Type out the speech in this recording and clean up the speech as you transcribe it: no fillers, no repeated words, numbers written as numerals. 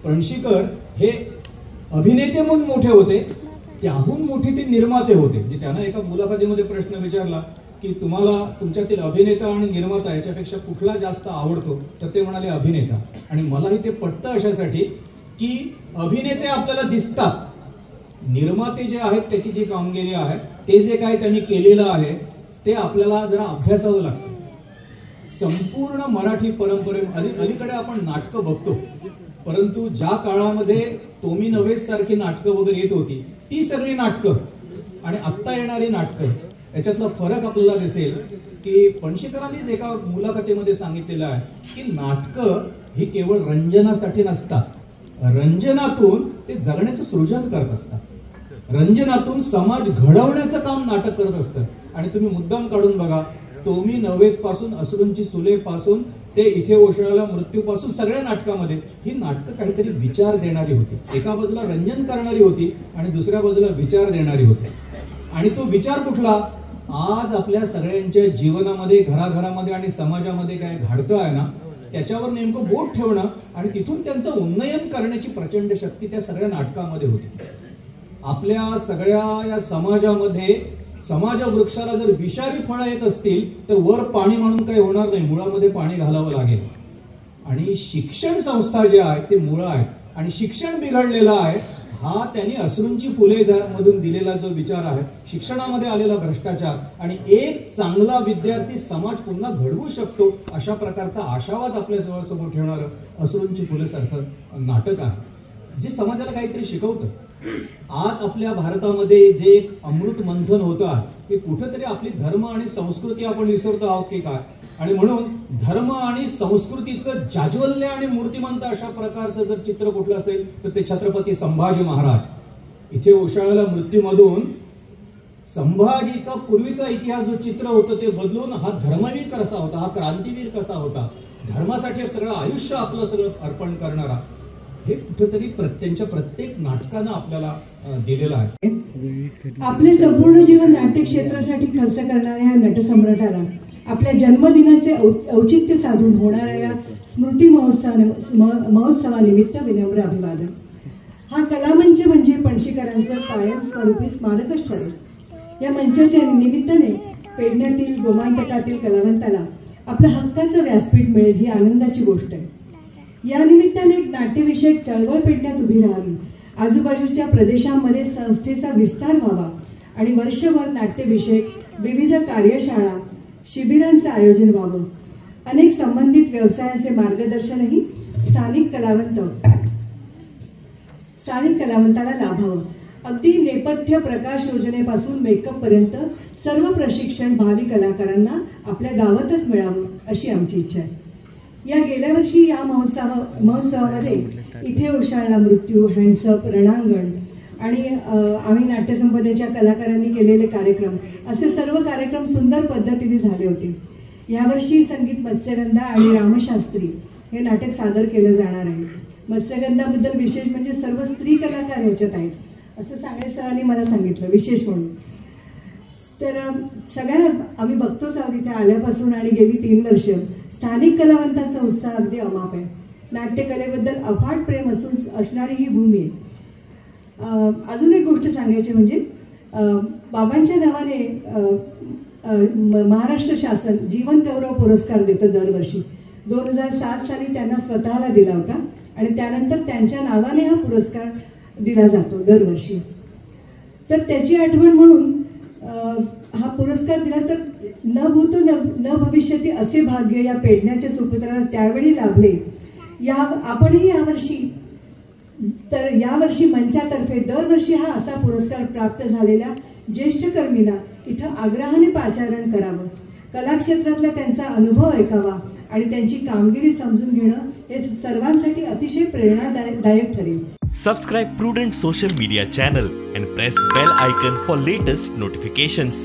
पणशीकर हे अभिनेते म्हणून मोठे होते, त्याहून मोठे ते निर्माते होते. म्हणजे त्यांना एका मुलाखतीमध्ये प्रश्न विचारला की तुम्हाला तुमच्यातील अभिनेता आणि निर्माता याच्यापेक्षा कुठला जास्त आवडतो, तर ते म्हणाले अभिनेता. आणि मलाही ते पटतं अशासाठी की अभिनेते आपल्याला दिसतात, निर्माते जे आहेत त्याची जी कामगिरी आहे, ते जे काय त्यांनी केलेलं आहे ते आपल्याला जरा अभ्यासावं लागतं. संपूर्ण मराठी अलीकडे आपण नाटकं बघतो, परंतु ज्या काळामध्ये तोमी नव्हेच सारखी नाटकं वगैरे येत होती, ती सगळी नाटकं आणि आत्ता येणारी नाटकं याच्यातला फरक आपल्याला दिसेल की पणशीकरांनीच एका मुलाखतीमध्ये सांगितलेलं आहे की नाटकं ही केवळ रंजनासाठी नसतात, रंजनातून ते जगण्याचं सृजन करत असतात, रंजनातून समाज घडवण्याचं काम नाटक करत असतं. आणि तुम्ही मुद्दाम काढून बघा, तोमी नव्हेच पासून असुरूंची सुले पासून ते इथे ओशाळला मृत्यूपासून सगळ्या नाटकामध्ये ही नाटकं काहीतरी विचार देणारी होती. एका बाजूला रंजन करणारी होती आणि दुसऱ्या बाजूला विचार देणारी होती. आणि तो विचार कुठला, आज आपल्या सगळ्यांच्या जीवनामध्ये, घराघरामध्ये आणि समाजामध्ये काय घडतं आहे ना, त्याच्यावर नेमकं बोट ठेवणं आणि तिथून त्यांचं उन्नयन करण्याची प्रचंड शक्ती त्या सगळ्या नाटकामध्ये होती. आपल्या सगळ्या या समाजामध्ये समाज वृक्षाला जर विषारी फळं येत असतील तर वर पाणी म्हणून काही होणार नाही, मुळामध्ये पाणी घालावं लागेल. आणि शिक्षण संस्था ज्या आहेत ते मुळं आहेत, आणि शिक्षण बिघडलेलं आहे हा त्यांनी असुरूंची फुले मधून दिलेला जो विचार आहे, शिक्षणामध्ये आलेला भ्रष्टाचार, आणि एक चांगला विद्यार्थी समाज पुन्हा घडवू शकतो अशा प्रकारचा आशावाद आपल्या जवळसमोर ठेवणारं असुरूंची फुले सारखं नाटक आहे, जे समाजाला काहीतरी शिकवतं. आज आपल्या भारतामध्ये जे एक अमृत मंथन होतं आहे, ते कुठेतरी आपली धर्म आणि संस्कृती आपण विसरतो आहोत की काय. आणि म्हणून धर्म आणि संस्कृतीचं जाज्वल्य आणि मूर्तिमंत अशा प्रकारचं जर चित्र कुठलं असेल तर ते छत्रपती संभाजी महाराज. इथे ओशाळ्याला मृत्यूमधून संभाजीचा पूर्वीचा इतिहास जो चित्र होतं ते बदलून हा धर्मवीर कसा होता, हा क्रांतीवीर कसा होता, धर्मासाठी सगळं आयुष्य आपलं सगळं अर्पण करणारा, हे कुठेतरी त्यांच्या प्रत्येक नाटकानं आपल्याला दिलेलं आहे. आपले संपूर्ण जीवन नाट्य क्षेत्रासाठी खर्च करणाऱ्या नटसम्राटाला आपल्या जन्मदिनाचे औचित्य साधून होणाऱ्या या स्मृती महोत्सवानिमित्त विनम्र अभिवादन. हा कलामंच म्हणजे पणशीकरांचं कायमस्वरूपी स्मारकच ठरेल. या मंचाच्या निमित्ताने पेडण्यातील गोमांतकातील कलावंताला आपलं हक्काचं व्यासपीठ मिळेल ही आनंदाची गोष्ट आहे. या निमित्ताने एक नाट्यविषयक चळवळ पेडण्यात उभी राहावी, आजूबाजूच्या प्रदेशांमध्ये संस्थेचा विस्तार व्हावा आणि वर्षभर नाट्यविषयक विविध कार्यशाळा शिबिरांचं आयोजन व्हावं. अनेक संबंधित व्यवसायांचे मार्गदर्शनही स्थानिक कलावंताला लाभावं. अगदी नेपथ्य प्रकाश योजनेपासून मेकअप पर्यंत सर्व प्रशिक्षण भावी कलाकारांना आपल्या गावातच मिळावं अशी आमची इच्छा आहे. या गेल्या वर्षी या महोत्सवामध्ये इथे ओशाळला मृत्यू, हँडसअप, रणांगण आणि आम्ही नाट्यसंपदेच्या कलाकारांनी केलेले कार्यक्रम, असे सर्व कार्यक्रम सुंदर पद्धतीने झाले होते. यावर्षी संगीत मत्स्यगंधा आणि रामशास्त्री हे नाटक सादर केलं जाणार आहे. मत्स्यगंधाबद्दल विशेष म्हणजे सर्व स्त्री कलाकार ह्याच्यात आहेत असं सांगळे सरांनी मला सांगितलं विशेष म्हणून. तर सगळ्या आम्ही बघतोच आहोत इथे आल्यापासून, आणि गेली 3 वर्ष स्थानिक कलावंतांचा उत्साह अगदी अमाप आहे. नाट्यकलेबद्दल अफाट प्रेम असणारी ही भूमी आहे. अजून एक गोष्ट सांगायची म्हणजे बाबांच्या नावाने महाराष्ट्र शासन जीवन गौरव पुरस्कार देतं दरवर्षी. 2007 साली त्यांना स्वतःला दिला होता आणि त्यानंतर त्यांच्या नावाने हा पुरस्कार दिला जातो दरवर्षी. तर त्याची आठवण म्हणून हा पुरस्कार दिला. तर न भूतो न भविष्यती असे भाग्य या पेडण्याच्या सुपुत्राला त्यावेळी लाभले. आपणही यावर्षी मंचातर्फे दरवर्षी हा असा पुरस्कार प्राप्त झालेल्या ज्येष्ठ कर्मीला इथं आग्रहाने पाचारण करावं, कलाक्षेत्रातला त्यांचा अनुभव ऐकावा आणि त्यांची कामगिरी समजून घेणं हे सर्वांसाठी अतिशय प्रेरणादायक ठरेल. Subscribe Prudent social media channel and press bell icon for latest notifications.